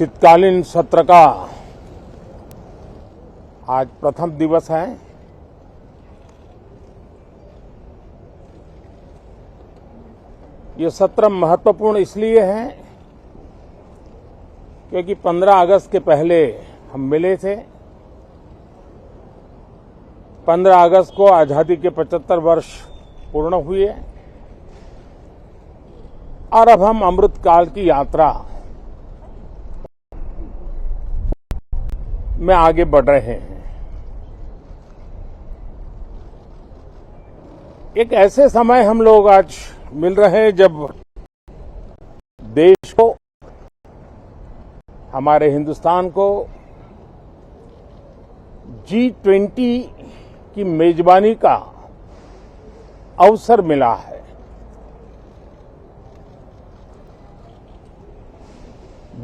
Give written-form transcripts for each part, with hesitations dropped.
शीतकालीन सत्र का आज प्रथम दिवस है। ये सत्र महत्वपूर्ण इसलिए है क्योंकि 15 अगस्त के पहले हम मिले थे। 15 अगस्त को आजादी के 75 वर्ष पूर्ण हुए और अब हम अमृतकाल की यात्रा में आगे बढ़ रहे हैं। एक ऐसे समय हम लोग आज मिल रहे हैं जब देश को, हमारे हिंदुस्तान को G20 की मेजबानी का अवसर मिला है।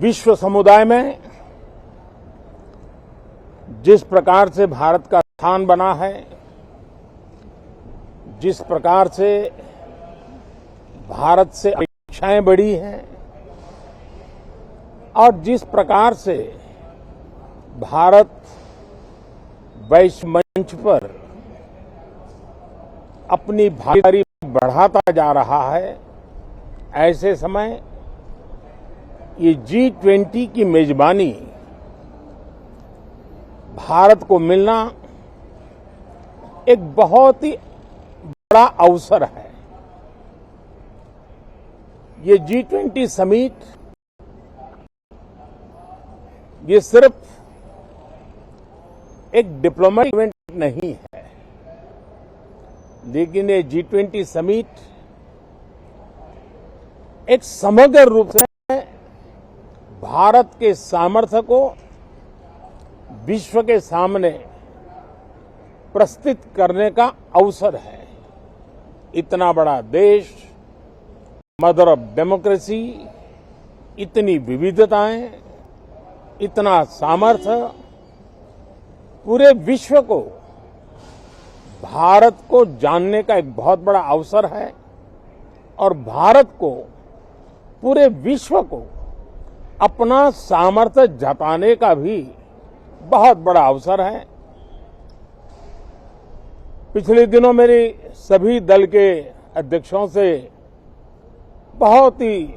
विश्व समुदाय में जिस प्रकार से भारत का स्थान बना है, जिस प्रकार से भारत से अपेक्षाएं बढ़ी हैं और जिस प्रकार से भारत वैश्विक मंच पर अपनी भागीदारी बढ़ाता जा रहा है, ऐसे समय ये G20 की मेजबानी भारत को मिलना एक बहुत ही बड़ा अवसर है। ये G20 समिट ये सिर्फ एक डिप्लोमेटिक इवेंट नहीं है, लेकिन ये G20 समिट एक समग्र रूप से भारत के सामर्थ्य को विश्व के सामने प्रस्तुत करने का अवसर है। इतना बड़ा देश, मदर ऑफ डेमोक्रेसी, इतनी विविधताएं, इतना सामर्थ्य, पूरे विश्व को भारत को जानने का एक बहुत बड़ा अवसर है और भारत को, पूरे विश्व को अपना सामर्थ्य जताने का भी बहुत बड़ा अवसर है। पिछले दिनों मेरी सभी दल के अध्यक्षों से बहुत ही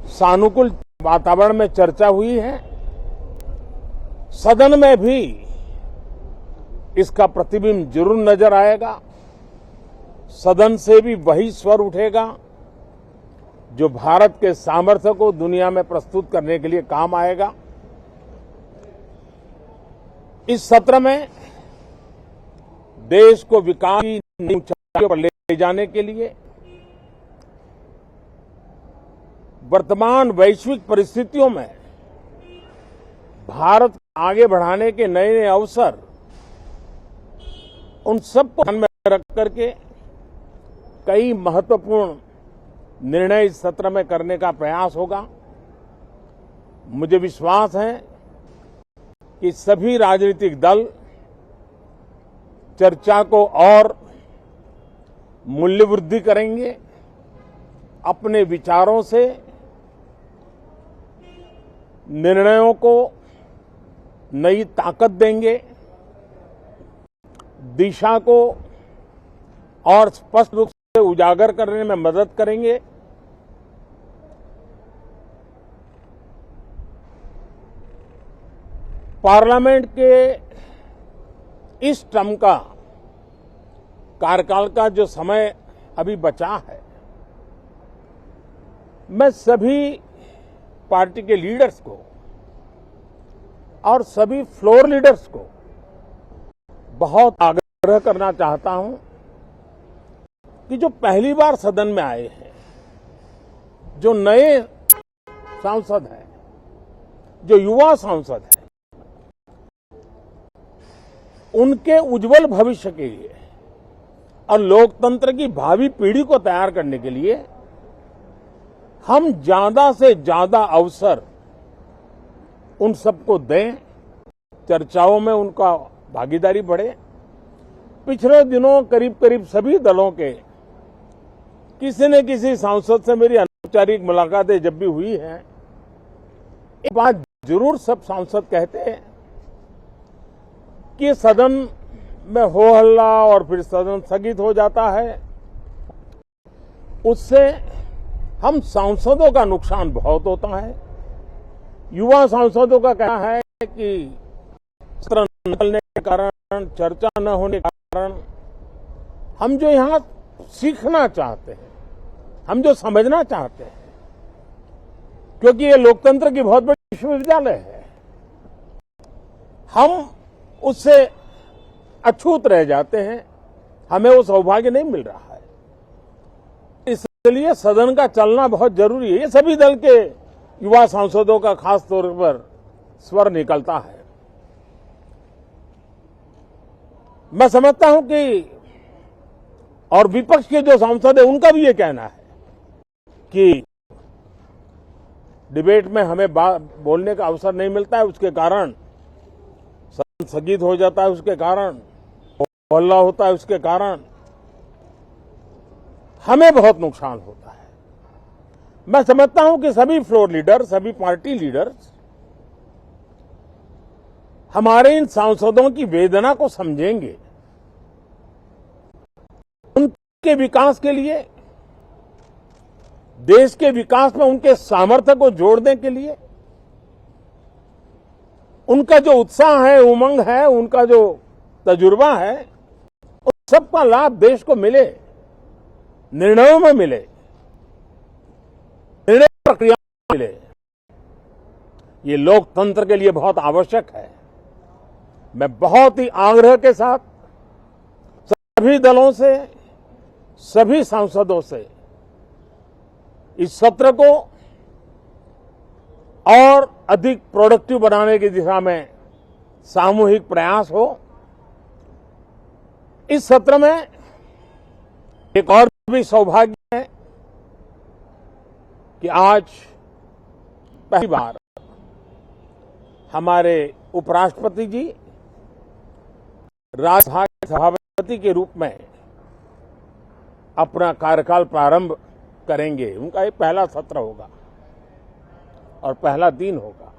सानुकूल वातावरण में चर्चा हुई है। सदन में भी इसका प्रतिबिंब जरूर नजर आएगा। सदन से भी वही स्वर उठेगा जो भारत के सामर्थ्य को दुनिया में प्रस्तुत करने के लिए काम आएगा। इस सत्र में देश को विकास की नई ऊंचाइयों पर ले जाने के लिए वर्तमान वैश्विक परिस्थितियों में भारत को आगे बढ़ाने के नए नए अवसर, उन सबको ध्यान में रख करके कई महत्वपूर्ण निर्णय इस सत्र में करने का प्रयास होगा। मुझे विश्वास है कि सभी राजनीतिक दल चर्चा को और मूल्य वृद्धि करेंगे, अपने विचारों से निर्णयों को नई ताकत देंगे, दिशा को और स्पष्ट रूप से उजागर करने में मदद करेंगे। पार्लियामेंट के इस टर्म का कार्यकाल का जो समय अभी बचा है, मैं सभी पार्टी के लीडर्स को और सभी फ्लोर लीडर्स को बहुत आग्रह करना चाहता हूं कि जो पहली बार सदन में आए हैं, जो नए सांसद हैं, जो युवा सांसद हैं, उनके उज्जवल भविष्य के लिए और लोकतंत्र की भावी पीढ़ी को तैयार करने के लिए हम ज्यादा से ज्यादा अवसर उन सबको दें, चर्चाओं में उनका भागीदारी बढ़े। पिछले दिनों करीब करीब सभी दलों के किसी न किसी सांसद से मेरी अनौपचारिक मुलाकातें जब भी हुई हैं, एक बात जरूर सब सांसद कहते हैं कि सदन में हो हल्ला और फिर सदन स्थगित हो जाता है, उससे हम सांसदों का नुकसान बहुत होता है। युवा सांसदों का कहना है कि सत्र न निकलने के कारण, चर्चा न होने के कारण हम जो यहां सीखना चाहते हैं, हम जो समझना चाहते हैं, क्योंकि ये लोकतंत्र की बहुत बड़ी विश्वविद्यालय है, हम उससे अछूत रह जाते हैं, हमें वो सौभाग्य नहीं मिल रहा है। इसलिए सदन का चलना बहुत जरूरी है। ये सभी दल के युवा सांसदों का खास तौर पर स्वर निकलता है। मैं समझता हूं कि और विपक्ष के जो सांसद है उनका भी ये कहना है कि डिबेट में हमें बोलने का अवसर नहीं मिलता है, उसके कारण सदन स्थगित हो जाता है, उसके कारण हल्ला होता है, उसके कारण हमें बहुत नुकसान होता है। मैं समझता हूं कि सभी फ्लोर लीडर, सभी पार्टी लीडर्स हमारे इन सांसदों की वेदना को समझेंगे, उनके विकास के लिए, देश के विकास में उनके सामर्थ्य को जोड़ने के लिए, उनका जो उत्साह है, उमंग है, उनका जो तजुर्बा है, उस सबका लाभ देश को मिले, निर्णयों में मिले, निर्णय प्रक्रिया में मिले। ये लोकतंत्र के लिए बहुत आवश्यक है। मैं बहुत ही आग्रह के साथ सभी दलों से, सभी सांसदों से इस सत्र को और अधिक प्रोडक्टिव बनाने की दिशा में सामूहिक प्रयास हो। इस सत्र में एक और भी सौभाग्य है कि आज पहली बार हमारे उपराष्ट्रपति जी राज्यसभा के सभापति के रूप में अपना कार्यकाल प्रारंभ करेंगे। उनका ये पहला सत्र होगा और पहला दिन होगा।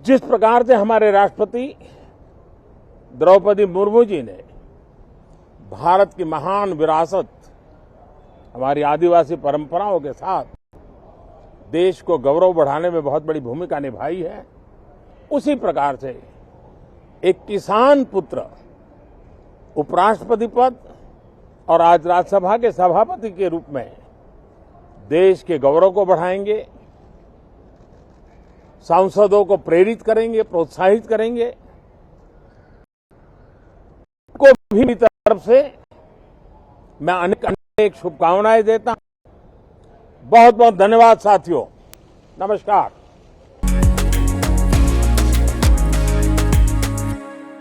जिस प्रकार से हमारे राष्ट्रपति द्रौपदी मुर्मू जी ने भारत की महान विरासत, हमारी आदिवासी परंपराओं के साथ देश को गौरव बढ़ाने में बहुत बड़ी भूमिका निभाई है, उसी प्रकार से एक किसान पुत्र उपराष्ट्रपति पद और आज राज्यसभा के सभापति के रूप में देश के गौरव को बढ़ाएंगे, सांसदों को प्रेरित करेंगे, प्रोत्साहित करेंगे। को भी तरफ से मैं अनेक शुभकामनाएं देता हूं। बहुत बहुत धन्यवाद साथियों। नमस्कार।